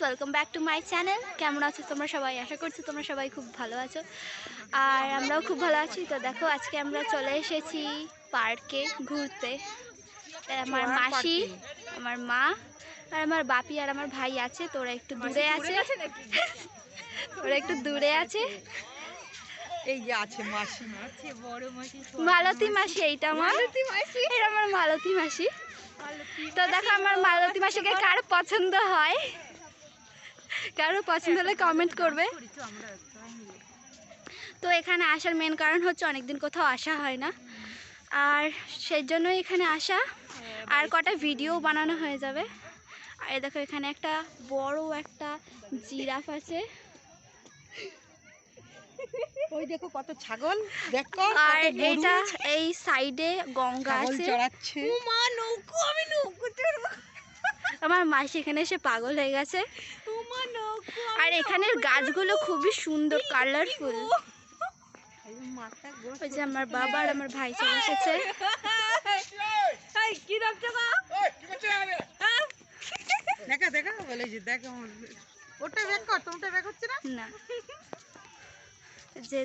Welcome back to my channel. কেমন আছো তোমরা সবাই? আশা করছি তোমরা সবাই খুব ভালো আছো, আর আমরাও খুব ভালো আছি। তো দেখো, আজকে আমরা চলে এসেছি পার্কে ঘুরতে। আমার মাসি, আমার মা আর আমার বাপি আর আমার ভাই আছে। তো ওরা একটু দূরে আছে, ওরা একটু দূরে আছে। এই যে আছে মাসি, বড় মাসি, মালতী মাসি। এইটা আমার মালতী মাসি, এটা আমার মালতী মাসি। তো দেখো, আমার মালতী মাসিকে কার পছন্দ হয়, কারো পছন্দ হলে কমেন্ট করবে। তো এখানে আসার মেন কারণ হচ্ছে অনেকদিন কোথাও আসা হয় না, আর সেই জন্যই এখানে আসা। আর কটা ভিডিও বানানো হয়ে যাবে। আর দেখো, এখানে একটা বড় একটা জিরাফ আছে। ওই দেখো কত ছাগল, দেখো। আর এটা এই সাইডে গঙ্গা আছে। চড়াচ্ছে। ও মা, নৌকো, আমি নৌকো চড়ব। আমার মাসি এখানে এসে পাগল হয়ে গেছে। ও মা, নৌকো। আর এখানের গাছগুলো খুবই সুন্দর, কালারফুল। ওই যে আমার বাবা আর আমার ভাই চলে এসেছে। কি দেখছো গো? দেখা দেখা বলে যে দেখো, ওটা ব্যাক কর, তোমটা ব্যাক হচ্ছে না। না, যে